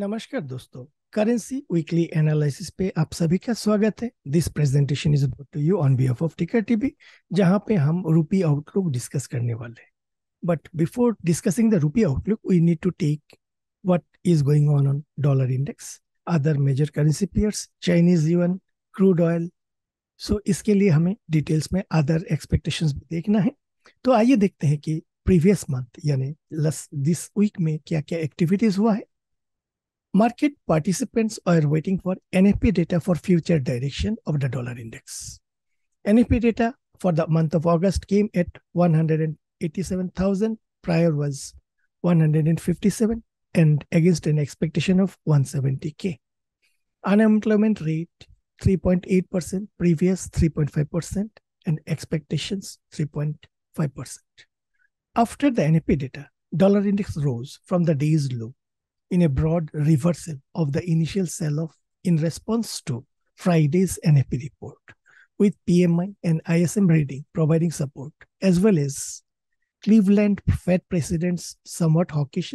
नमस्कार दोस्तों, currency weekly analysis पे आप सभी का स्वागत है। This presentation is brought to you on behalf of ticker TV, जहां पे हम रूपी आउटलुक डिस्कस करने वाले हैं। But before discussing the rupee outlook we need to take what is going on dollar index, other major currency pairs, Chinese yuan, crude oil. So इसके लिए हमें details में अदर एक्सपेक्टेशंस भी देखना है। तो आइए देखते हैं कि प्रीवियस मंथ यानी दिस वीक में क्या क्या एक्टिविटीज हुआ है। Market participants are waiting for NFP data for future direction of the dollar index. NFP data for the month of August came at 187,000. Prior was 157 and against an expectation of 170K. Unemployment rate 3.8%, previous 3.5% and expectations 3.5%. After the NFP data, dollar index rose from the day's low in a broad reversal of the initial sell-off in response to Friday's NFP report, with PMI and ISM reading providing support, as well as Cleveland Fed President's somewhat hawkish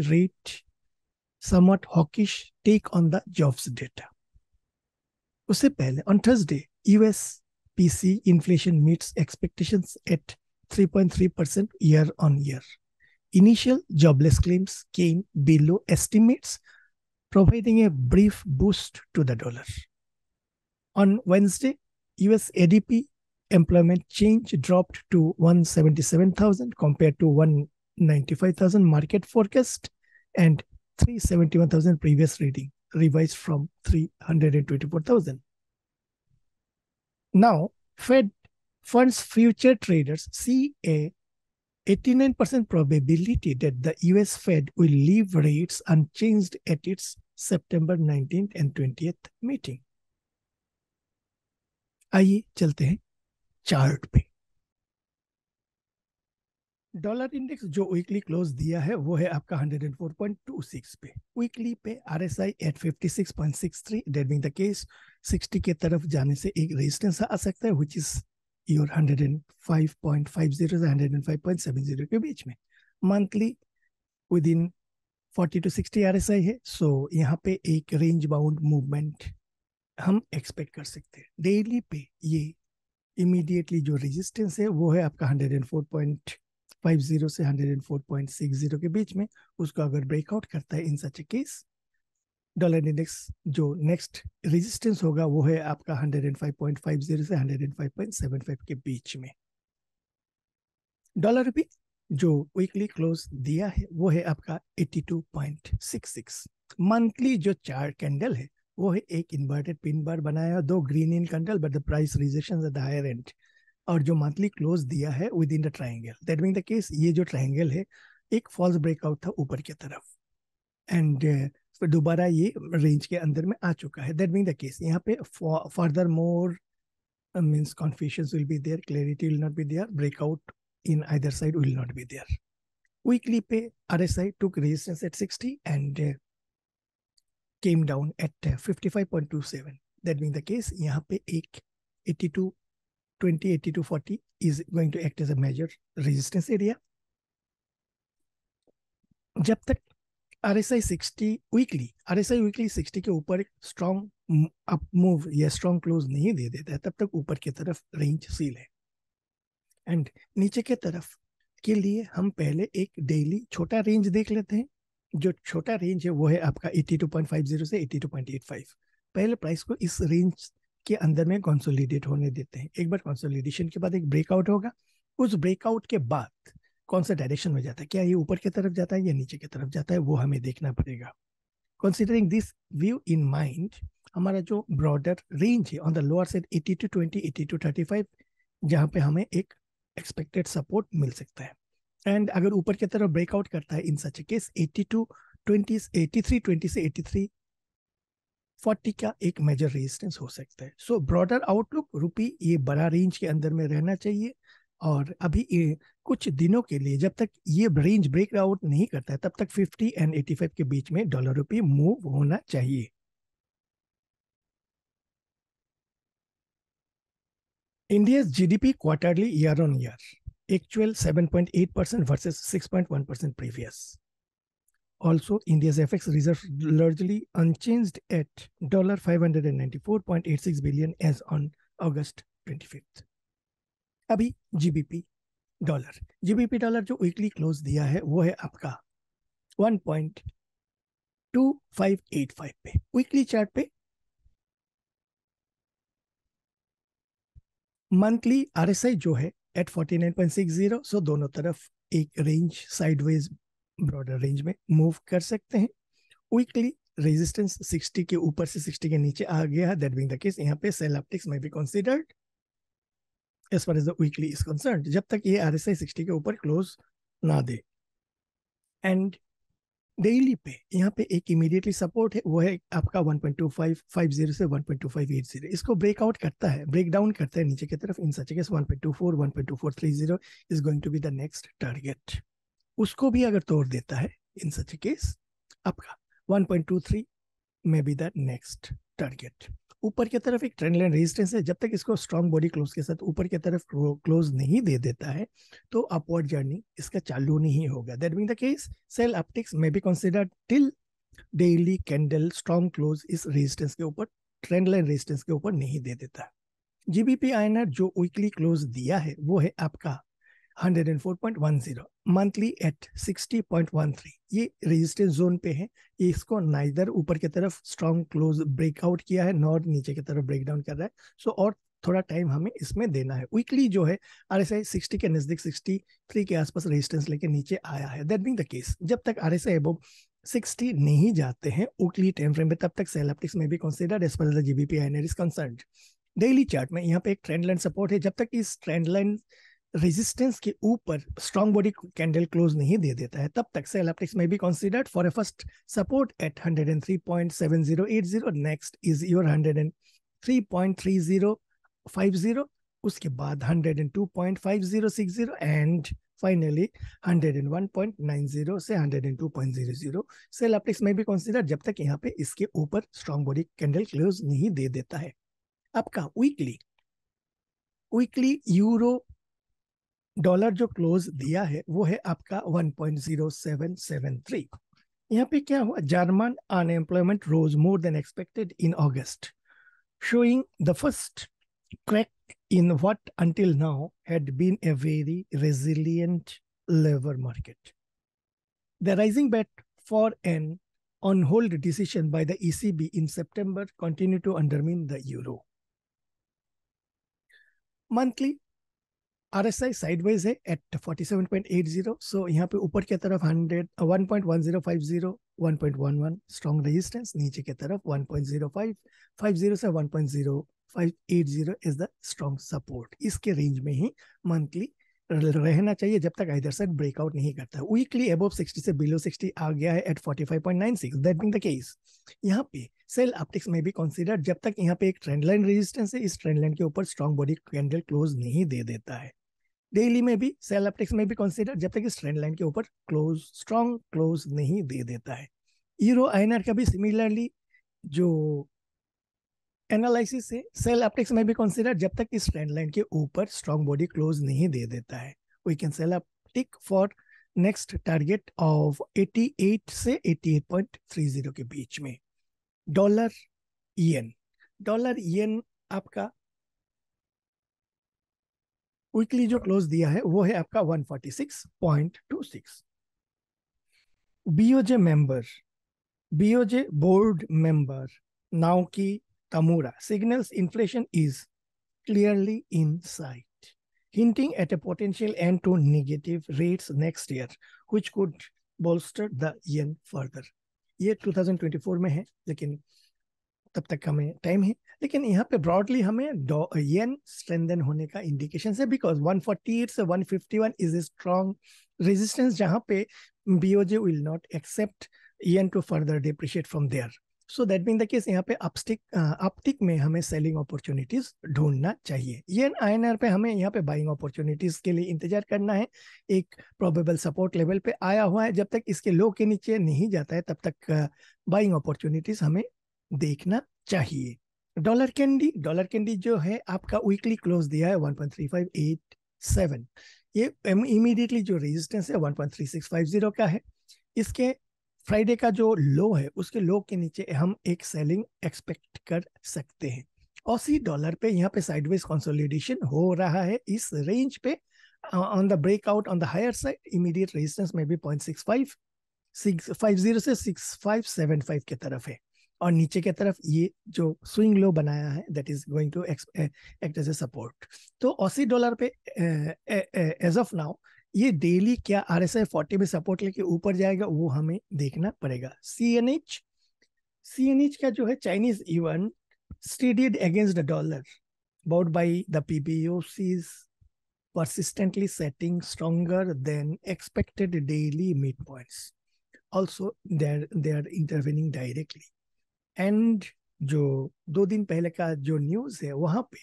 take on the jobs data. उससे पहले on Thursday, US PC inflation meets expectations at 3.3% year on year. Initial jobless claims came below estimates, providing a brief boost to the dollar. On Wednesday, US ADP employment change dropped to 177,000 compared to 195,000 market forecast and 371,000 previous reading, revised from 324,000. Now, Fed funds future traders see a 89% probability that the US Fed will leave rates unchanged at its September 19th and 20th meeting. आइए चलते हैं chart पे। Dollar index जो weekly close दिया है वो है आपका 104.26 पे। वीकली पे RSI at 56.63, that being the case 60 के तरफ जाने से एक रेजिस्टेंस आ सकता है व्हिच इज योर 105.50 से 105.70 के बीच में। Monthly with in 40 to 60 RSI है, सो यहाँ पे एक रेंज बाउंड मूवमेंट हम एक्सपेक्ट कर सकते हैं। डेली पे ये इमीडिएटली जो रेजिस्टेंस है वो है आपका 104.50 से 104.60 के बीच में। उसको अगर ब्रेकआउट करता है इन सच ए केस, डॉलर इंडेक्स जो नेक्स्ट रेजिस्टेंस होगा वो है आपका 105.50 से 105.75 के बीच में। डॉलर भी जो वीकली क्लोज दिया है वो है आपका 82.66। मंथली जो चार्ट कैंडल है वो है एक इन्वर्टेड पिन बार बनाया, दो green in candle but the price rejection at the higher end, और जो मंथली क्लोज दिया है within the triangle, that mean the case ये जो ट्रायंगल है एक फॉल्स ब्रेकआउट था ऊपर की तरफ एंड दोबारा ये रेंज के अंदर में आ चुका है। दैट मीन द केस यहाँ पे further more means confusions will be there, clarity will not be there, breakout in either side will not be there. Weekly पे RSI took resistance at 60 and came down at 55.27. That being the case, यहाँ पे एक 82.20, 82.40 is going to act as a major resistance area. जब तक RSI 60 weekly 60 के ऊपर strong up move या strong close नहीं दे देता है, तब तक ऊपर की तरफ रेंज सील है। एंड नीचे के तरफ के लिए हम पहले एक डेली छोटा रेंज देख लेते हैं। जो छोटा रेंज है वो है आपका 82.50 से 82.85। पहले प्राइस को इस रेंज के अंदर में कंसोलिडेट होने देते हैं। एक बार कंसोलिडेशन के बाद एक ब्रेकआउट होगा, उस ब्रेकआउट के बाद कौन सा डायरेक्शन में जाता है, क्या ये ऊपर की तरफ जाता है या नीचे की तरफ जाता है, वो हमें देखना पड़ेगा। Considering this view in mind, हमारा जो ब्रॉडर रेंज है ऑन द लोअर साइड 82.20, 82.35, जहां पे हमें एक एक्सपेक्टेड सपोर्ट मिल सकता है। एंड अगर ऊपर की तरफ ब्रेकआउट करता है इन सच ए केस 82.20, 83.20 से 83.40 का एक मेजर रेजिस्टेंस हो सकता है। सो ब्रॉडर आउटलुक रुपी ये बड़ा रेंज के अंदर में रहना चाहिए, और अभी ये कुछ दिनों के लिए जब तक ये रेंज ब्रेक आउट नहीं करता है तब तक 50 एंड 85 के बीच में डॉलर रुपी मूव होना चाहिए। India's GDP quarterly year on year, actual 7.8% versus 6.1% previous. Also, India's FX reserves largely unchanged at $594.86 billion as on August 25th. अभी GBP डॉलर जो वीकली क्लोज दिया है वो है आपका 1.2585 पे वीकली चार्ट पे। मंथली RSI जो है एट 49.60, सो दोनों तरफ एक रेंज साइडवेज ब्रॉडर रेंज में मूव कर सकते हैं। वीकली रेजिस्टेंस 60 के ऊपर से 60 के नीचे आ गया है, दैट बीइंग द केस यहाँ पे सेल ऑप्टिक्स में भी considered as far as the weekly is concern, जब तक ये RSI 60 के ऊपर क्लोज ना दे। एंड डेली पे यहाँ पे एक इमीडिएटली सपोर्ट है, वो है आपका 1.2550 से 1.2580। इसको ब्रेकआउट करता है, ब्रेक डाउन करता है नीचे की तरफ, in such case 1.24 1.2430 is going to be the next target. उसको भी अगर तोड़ देता है इन सच केस आपका 1.23 में बी द नेक्स्ट टारगेट। ऊपर की तरफ एक ट्रेंड लाइन रेजिस्टेंस है, जब तक इसको स्ट्रॉन्ग बॉडी क्लोज के साथ ऊपर की तरफ क्लोज नहीं दे देता है तो अपवर्ड जर्नी इसका चालू नहीं होगा। That being the case sell optics में be considered till daily candle strong close इस रेजिस्टेंस के ऊपर, ट्रेंड लाइन रेजिस्टेंस के ऊपर नहीं दे देता। GBP INR जो वीकली क्लोज दिया है वो है आपका 104.10, मंथली एट 60.13। ये रेजिस्टेंस जोन पे है, ये इसको नाइदर ऊपर की तरफ स्ट्रॉन्ग क्लोज ब्रेकआउट किया है नॉर नीचे की तरफ ब्रेक डाउन कर रहा है। सो और थोड़ा टाइम हमें इसमें देना है। वीकली जो है RSI 60 के नजदीक 63 के आसपास रेजिस्टेंस लेके नीचे आया है। दैट बीइंग द केस जब तक RSI अबव 60 नहीं जाते हैं वीकली टाइम फ्रेम में, तब तक सेल ऑप्टिक्स में भी considered as far as the GBP INR is concerned. Daily chart में यहाँ पे एक ट्रेंड लाइन सपोर्ट है, जब तक इस ट्रेंड लाइन रेजिस्टेंस के ऊपर स्ट्रॉन्ग बॉडी कैंडल क्लोज नहीं दे देता है तब तक सेल ऑप्टिक्स में भी considered for a first support at 103.7080। Next is your 103.3050, उसके बाद 102.5060 एंड फाइनली 101.90 से 102.00। सेल ऑप्टिक्स में भी कंसीडर जब तक यहाँ पे इसके ऊपर स्ट्रॉन्ग बॉडी कैंडल क्लोज नहीं दे देता है। आपका वीकली यूरो डॉलर जो क्लोज दिया है वो है आपका 1.0773। यहाँ पे क्या हुआ, German unemployment rose more than expected in August, showing the first crack in what until now had been a very resilient labor market. The rising bet for an on-hold decision by the ECB in September continued to undermine the euro. Monthly RSI sideways है eight 47.80, सो यहाँ पे ऊपर की तरफ 1.1050 1.11 strong resistance, नीचे की तरफ 1.0550 से 1.0580 इज द स्ट्रॉन्ग सपोर्ट। इसके रेंज में ही मंथली रहना चाहिए जब तक इधर साइड ब्रेकआउट नहीं करता। वीकली अबव 60 से बिलो 60 आ गया है at 45.96। That being the case यहाँ पे सेल ऑप्टिक्स में भी कंसीडर जब तक यहाँ पे एक ट्रेंड लाइन रेजिस्टेंस है, इस ट्रेंड लाइन के ऊपर स्ट्रॉन्ग बॉडी कैंडल क्लोज नहीं दे देता है। डेली में भी सेल ऑप्टिक्स में भी कंसीडर जब तक इस ट्रेंड लाइन के ऊपर स्ट्रॉन्ग क्लोज नहीं दे देता है। यूरो INR का भी सिमिलरली जो एनालिसिस है, सेल ऑप्टिक्स में भी कंसीडर जब तक इस ट्रेंड लाइन के ऊपर स्ट्रॉन्ग बॉडी क्लोज नहीं दे देता है। We can sell optic for next target of 88 से 88.30 के बीच में। डॉलर येन आपका वीकली जो क्लोज दिया है वो है आपका 146.26। BOJ board member Naoki Tamura signals inflation is clearly in sight, hinting at a potential end to negative rates next year, which could bolster the yen further. ये 2024 में है, लेकिन तब तक हमें टाइम है। लेकिन यहाँ पे ब्रॉडली हमें येन स्ट्रेंथन होने का इंडिकेशन है, बिकॉज 148 से 151 इज ए स्ट्रॉन्ग रेजिस्टेंस, जहाँ पे BOJ will not accept yen to further depreciate from there. So that being the case यहाँ पे अपटिक में हमें सेलिंग अपॉर्चुनिटीज ढूंढना चाहिए। येन INR पे हमें यहाँ पे बाइंग अपॉर्चुनिटीज के लिए इंतजार करना है। एक प्रोबेबल सपोर्ट लेवल पे आया हुआ है, जब तक इसके लो के नीचे नहीं जाता है तब तक बाइंग अपॉर्चुनिटीज हमें देखना चाहिए। डॉलर कैंडी जो है आपका वीकली क्लोज दिया है 1.3587। ये इमीडिएटली जो रेजिस्टेंस है 1.3650 का है। इसके फ्राइडे का जो लो है उसके लो के नीचे हम एक सेलिंग एक्सपेक्ट कर सकते हैं। ऑसी डॉलर पे यहाँ पे साइडवेज कंसोलिडेशन हो रहा है इस रेंज पे। On the breakout on the higher side immediate resistance में भी 0.65 650 से 6575 की तरफ है, और नीचे की तरफ ये जो स्विंग लो बनाया है that is going to act as a support. तो ऑसी डॉलर पे एज ऑफ नाउ ये डेली क्या RSI 40 में सपोर्ट लेके ऊपर जाएगा वो हमें देखना पड़ेगा। CNH का जो है Chinese yuan steadied against the dollar, bought by the PBOCs persistently setting stronger than expected daily midpoints. Also, they are intervening directly. And जो 2 दिन पहले का जो न्यूज है वहां पे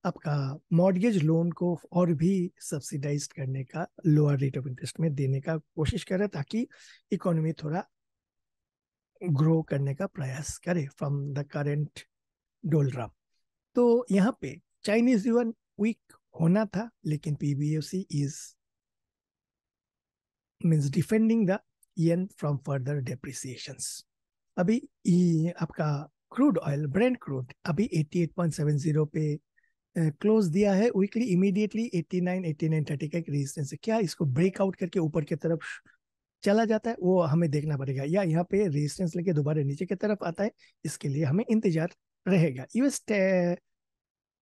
आपका मॉर्गेज लोन को और भी सब्सिडाइज करने का लोअर रेट ऑफ इंटरेस्ट में देने का कोशिश कर रहे ताकि इकोनॉमी थोड़ा ग्रो करने का प्रयास करे फ्रॉम द करेंट डोलड्रम। तो यहाँ पे चाइनीज युआन वीक होना था, लेकिन PBOC is means defending the yen from further depreciations. अभी आपका क्रूड ऑयल ब्रेंट क्रूड अभी 88.70 पे क्लोज दिया है वीकली। इमीडिएटली 89-89.30 का एक रेजिस्टेंस है, क्या इसको ब्रेकआउट करके ऊपर की तरफ चला जाता है वो हमें देखना पड़ेगा, या यहाँ पे रेजिस्टेंस लेके दोबारा नीचे की तरफ आता है, इसके लिए हमें इंतजार रहेगा। US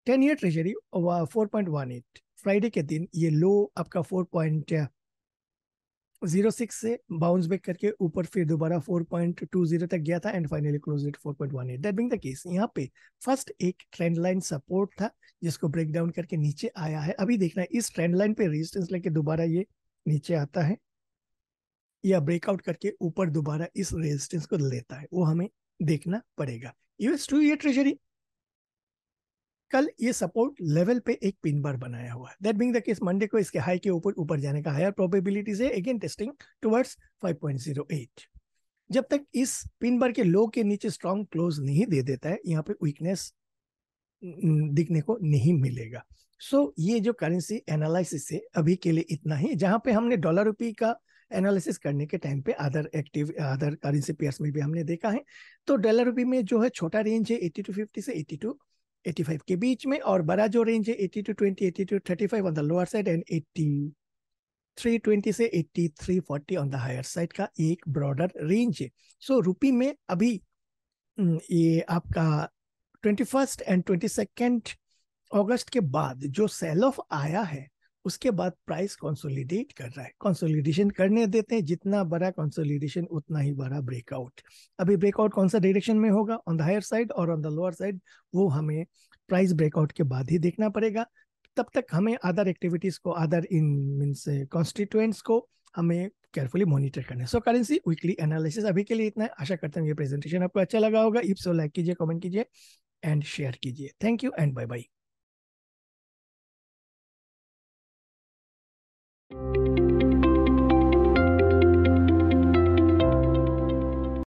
10-year ट्रेजरी 4.18 फ्राइडे के दिन ये लो आपका 4.06 से बाउंस बैक करके ऊपर फिर दोबारा 4.20 तक गया था and finally close it 4.18। That being the case यहाँ पे फर्स्ट एक ट्रेंड लाइन सपोर्ट था जिसको ब्रेक डाउन करके नीचे आया है। अभी देखना है इस ट्रेंड लाइन पे रेजिस्टेंस लेके दोबारा ये नीचे आता है या ब्रेकआउट करके ऊपर दोबारा इस रेजिस्टेंस को लेता है, वो हमें देखना पड़ेगा। US 2-year ट्रेजरी कल ये सपोर्ट लेवल पे एक पिन बार बनाया हुआ है। That being the case Monday को इसके हाई के ऊपर जाने का हायर प्रोबेबिलिटीज है, अगेन टेस्टिंग टुवर्ड्स 5.08। जब तक इस पिन बार के लो के नीचे स्ट्रॉन्ग क्लोज नहीं दे देता है यहाँ पे वीकनेस दिखने को नहीं मिलेगा। सो ये जो करेंसी एनालिसिस है अभी के लिए इतना ही, जहां पे हमने डॉलर रुपी का एनालिसिस करने के टाइम पे अदर अदर करेंसी पेयर्स में भी हमने देखा है। तो डॉलर रुपी में जो है छोटा रेंज है 82.50 से 82.85 के बीच में, और बड़ा जो रेंज है 82.20 82.35 on the lower side and 83.20 से 83.40 ऑन द हायर साइड का एक ब्रॉडर रेंज है। सो रुपी में अभी ये आपका 21 एंड 22 अगस्त के बाद जो सेल ऑफ आया है उसके बाद प्राइस कंसोलिडेट कर रहा है। कंसोलिडेशन करने देते हैं, जितना बड़ा कंसोलिडेशन उतना ही बड़ा ब्रेकआउट। अभी ब्रेकआउट कौन सा डायरेक्शन में होगा, ऑन द हायर साइड और ऑन द लोअर साइड, वो हमें प्राइस ब्रेकआउट के बाद ही देखना पड़ेगा। तब तक हमें अदर एक्टिविटीज को अदर इन मींस कॉन्स्टिट्यूएंट्स को हमें केयरफुली मॉनिटर करना है। सो करेंसी वीकली एनालिसिस अभी के लिए इतना है। आशा करता हूँ ये प्रेजेंटेशन आपको अच्छा लगा होगा। इफ सो लाइक कीजिए, कमेंट कीजिए एंड शेयर कीजिए। Thank you and bye bye.